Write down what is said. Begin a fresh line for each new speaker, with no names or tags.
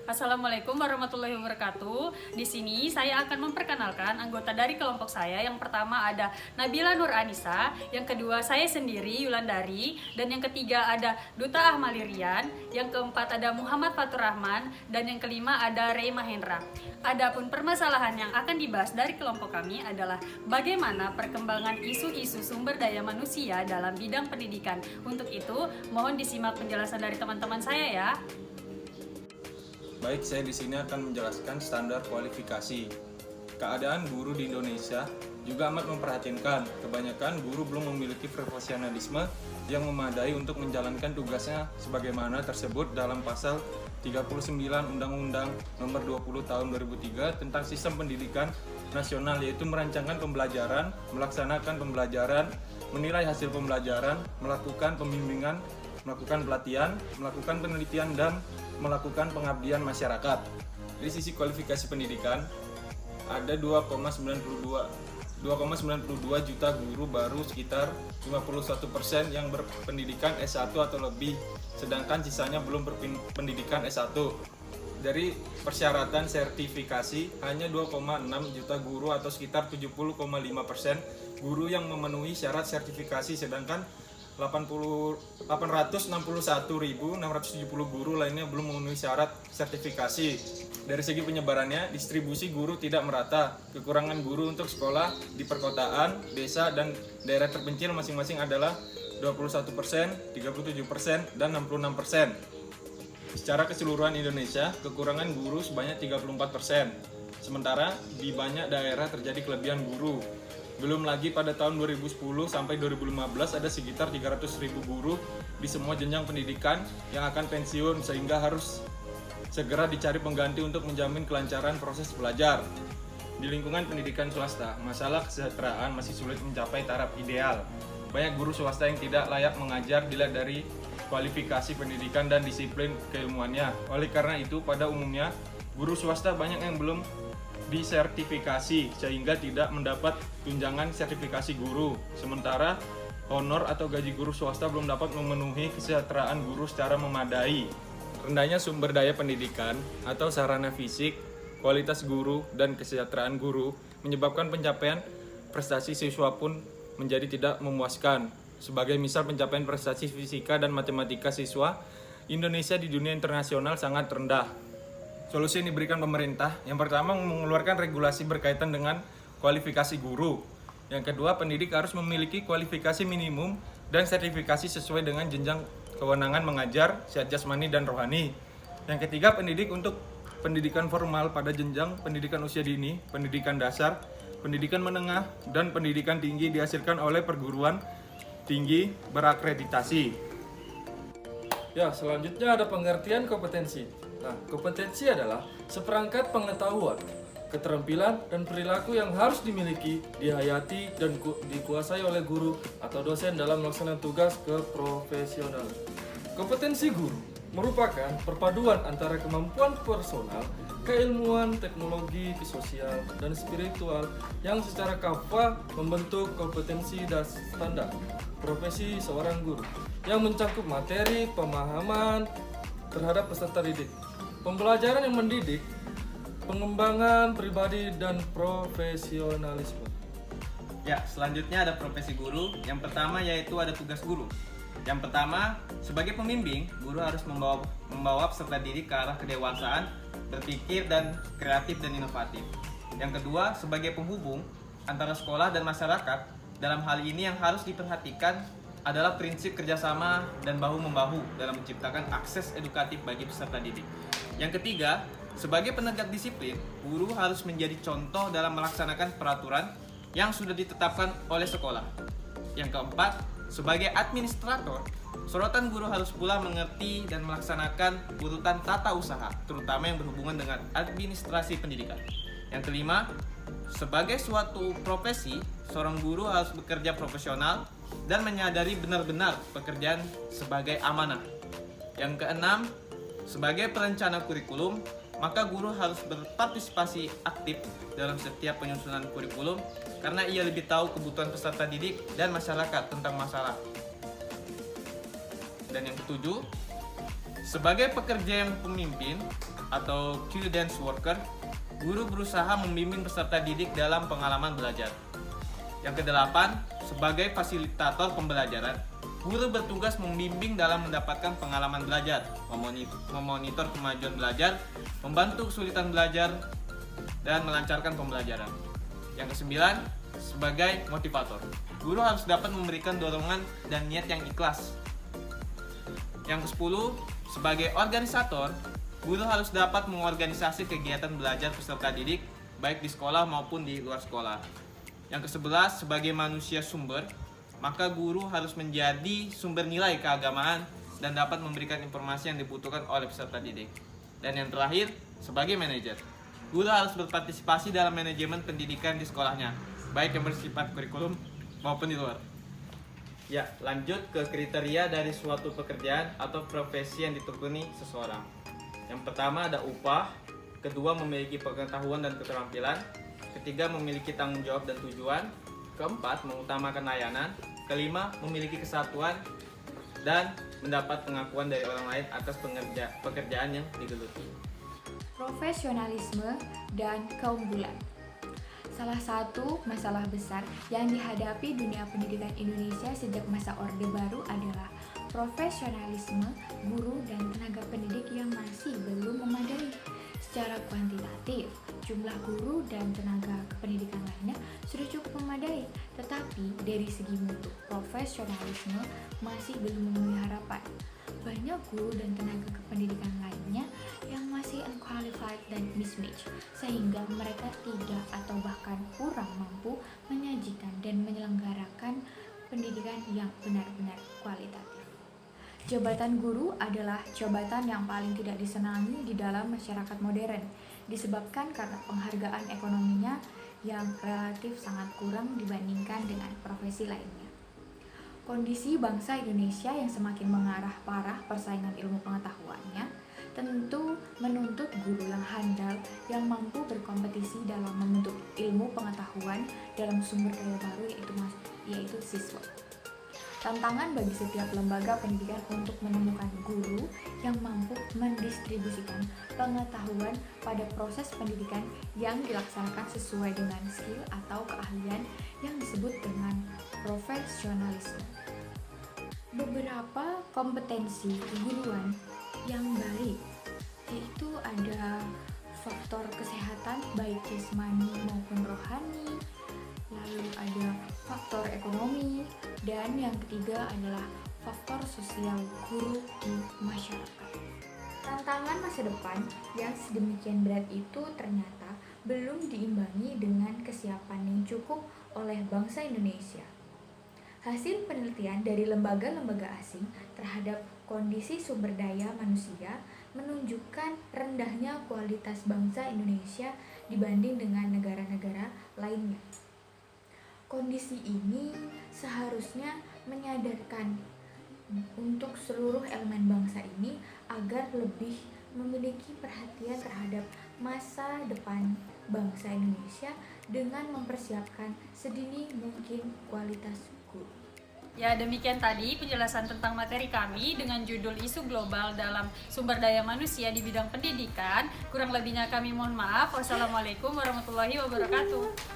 Assalamualaikum warahmatullahi wabarakatuh. Di sini saya akan memperkenalkan anggota dari kelompok saya. Yang pertama ada Nabila Nur Anissa, yang kedua saya sendiri Yulandari, dan yang ketiga ada Duta Ahmali Rian, yang keempat ada Muhammad Fatur Rahman, dan yang kelima ada Rey Mahendra. Adapun permasalahan yang akan dibahas dari kelompok kami adalah bagaimana perkembangan isu-isu sumber daya manusia dalam bidang pendidikan. Untuk itu, mohon disimak penjelasan dari teman-teman saya ya.
Baik, saya di sini akan menjelaskan standar kualifikasi. Keadaan guru di Indonesia juga amat memprihatinkan. Kebanyakan guru belum memiliki profesionalisme yang memadai untuk menjalankan tugasnya sebagaimana tersebut dalam pasal 39 Undang-Undang Nomor 20 Tahun 2003 tentang Sistem Pendidikan Nasional, yaitu merancangkan pembelajaran, melaksanakan pembelajaran, menilai hasil pembelajaran, melakukan pembimbingan, melakukan pelatihan, melakukan penelitian, dan melakukan pengabdian masyarakat. Dari sisi kualifikasi pendidikan, ada 2,92 juta guru, baru sekitar 51% yang berpendidikan S1 atau lebih, sedangkan sisanya belum berpendidikan S1. Dari persyaratan sertifikasi, hanya 2,6 juta guru atau sekitar 70,5% guru yang memenuhi syarat sertifikasi, sedangkan 861.670 guru lainnya belum memenuhi syarat sertifikasi. Dari segi penyebarannya, distribusi guru tidak merata. Kekurangan guru untuk sekolah di perkotaan, desa, dan daerah terpencil masing-masing adalah 21%, 37%, dan 66%. Secara keseluruhan Indonesia, kekurangan guru sebanyak 34%. Sementara di banyak daerah terjadi kelebihan guru. Belum lagi pada tahun 2010 sampai 2015 ada sekitar 300.000 guru di semua jenjang pendidikan yang akan pensiun, sehingga harus segera dicari pengganti untuk menjamin kelancaran proses belajar. Di lingkungan pendidikan swasta, masalah kesejahteraan masih sulit mencapai taraf ideal. Banyak guru swasta yang tidak layak mengajar dilihat dari kualifikasi pendidikan dan disiplin keilmuannya. Oleh karena itu, pada umumnya guru swasta banyak yang belum disertifikasi sehingga tidak mendapat tunjangan sertifikasi guru. Sementara honor atau gaji guru swasta belum dapat memenuhi kesejahteraan guru secara memadai. Rendahnya sumber daya pendidikan atau sarana fisik, kualitas guru, dan kesejahteraan guru menyebabkan pencapaian prestasi siswa pun menjadi tidak memuaskan. Sebagai misal, pencapaian prestasi fisika dan matematika siswa Indonesia di dunia internasional sangat rendah. Solusi yang diberikan pemerintah, yang pertama mengeluarkan regulasi berkaitan dengan kualifikasi guru. Yang kedua, pendidik harus memiliki kualifikasi minimum dan sertifikasi sesuai dengan jenjang kewenangan mengajar, sehat jasmani dan rohani. Yang ketiga, pendidik untuk pendidikan formal pada jenjang pendidikan usia dini, pendidikan dasar, pendidikan menengah, dan pendidikan tinggi dihasilkan oleh perguruan tinggi berakreditasi.
Ya, selanjutnya ada pengertian kompetensi. Nah, kompetensi adalah seperangkat pengetahuan, keterampilan, dan perilaku yang harus dimiliki, dihayati, dan dikuasai oleh guru atau dosen dalam melaksanakan tugas keprofesionalan. Kompetensi guru merupakan perpaduan antara kemampuan personal, keilmuan, teknologi, sosial, dan spiritual yang secara kafah membentuk kompetensi dan standar profesi seorang guru yang mencakup materi, pemahaman terhadap peserta didik, pembelajaran yang mendidik, pengembangan pribadi, dan profesionalisme.
Ya, selanjutnya ada profesi guru. Yang pertama yaitu ada tugas guru. Yang pertama, sebagai pembimbing, guru harus membawa peserta didik ke arah kedewasaan, berpikir, dan kreatif dan inovatif. Yang kedua, sebagai penghubung antara sekolah dan masyarakat. Dalam hal ini yang harus diperhatikan adalah prinsip kerjasama dan bahu-membahu dalam menciptakan akses edukatif bagi peserta didik. Yang ketiga, sebagai penegak disiplin, guru harus menjadi contoh dalam melaksanakan peraturan yang sudah ditetapkan oleh sekolah. Yang keempat, sebagai administrator, sorotan guru harus pula mengerti dan melaksanakan urutan tata usaha, terutama yang berhubungan dengan administrasi pendidikan. Yang kelima, sebagai suatu profesi, seorang guru harus bekerja profesional dan menyadari benar-benar pekerjaan sebagai amanah. Yang keenam, sebagai perencana kurikulum, maka guru harus berpartisipasi aktif dalam setiap penyusunan kurikulum karena ia lebih tahu kebutuhan peserta didik dan masyarakat tentang masalah. Dan yang ketujuh, sebagai pekerja yang pemimpin, atau Students Worker, guru berusaha membimbing peserta didik dalam pengalaman belajar. Yang kedelapan, sebagai fasilitator pembelajaran, guru bertugas membimbing dalam mendapatkan pengalaman belajar, memonitor kemajuan belajar, membantu kesulitan belajar, dan melancarkan pembelajaran. Yang kesembilan, sebagai motivator, guru harus dapat memberikan dorongan dan niat yang ikhlas. Yang kesepuluh, sebagai organisator, guru harus dapat mengorganisasi kegiatan belajar peserta didik, baik di sekolah maupun di luar sekolah. Yang kesebelas, sebagai manusia sumber, maka guru harus menjadi sumber nilai keagamaan dan dapat memberikan informasi yang dibutuhkan oleh peserta didik. Dan yang terakhir, sebagai manajer, guru harus berpartisipasi dalam manajemen pendidikan di sekolahnya, baik yang bersifat kurikulum maupun di luar. Ya, lanjut ke kriteria dari suatu pekerjaan atau profesi yang ditekuni seseorang. Yang pertama ada upah, kedua memiliki pengetahuan dan keterampilan, ketiga memiliki tanggung jawab dan tujuan, keempat mengutamakan layanan, kelima memiliki kesatuan, dan mendapat pengakuan dari orang lain atas pekerjaan yang digeluti.
Profesionalisme dan keunggulan. Salah satu masalah besar yang dihadapi dunia pendidikan Indonesia sejak masa Orde Baru adalah profesionalisme guru dan tenaga pendidik yang masih belum memadai. Secara kuantitatif, jumlah guru dan tenaga kependidikan lainnya sudah cukup memadai, tetapi dari segi mutu, profesionalisme masih belum memenuhi harapan. Banyak guru dan tenaga kependidikan lainnya yang masih unqualified dan mismatch, sehingga mereka tidak atau bahkan kurang mampu menyajikan dan menyelenggarakan pendidikan yang benar-benar kualitatif. Jabatan guru adalah jabatan yang paling tidak disenangi di dalam masyarakat modern, disebabkan karena penghargaan ekonominya yang relatif sangat kurang dibandingkan dengan profesi lainnya. Kondisi bangsa Indonesia yang semakin mengarah parah persaingan ilmu pengetahuannya tentu menuntut guru yang handal yang mampu berkompetisi dalam membentuk ilmu pengetahuan dalam sumber daya baru yaitu siswa. Tantangan bagi setiap lembaga pendidikan untuk menemukan guru yang mampu mendistribusikan pengetahuan pada proses pendidikan yang dilaksanakan sesuai dengan skill atau keahlian yang disebut dengan profesionalisme. Beberapa kompetensi keguruan yang baik yaitu ada faktor kesehatan baik jasmani maupun rohani, lalu ada faktor ekonomi, dan yang ketiga adalah faktor sosial guru di masyarakat. Tantangan masa depan yang sedemikian berat itu ternyata belum diimbangi dengan kesiapan yang cukup oleh bangsa Indonesia. Hasil penelitian dari lembaga-lembaga asing terhadap kondisi sumber daya manusia menunjukkan rendahnya kualitas bangsa Indonesia dibanding dengan negara-negara lainnya. Kondisi ini seharusnya menyadarkan untuk seluruh elemen bangsa ini agar lebih memiliki perhatian terhadap masa depan bangsa Indonesia dengan mempersiapkan sedini mungkin kualitas guru.
Ya, demikian tadi penjelasan tentang materi kami dengan judul isu global dalam sumber daya manusia di bidang pendidikan. Kurang lebihnya kami mohon maaf. Wassalamualaikum warahmatullahi wabarakatuh.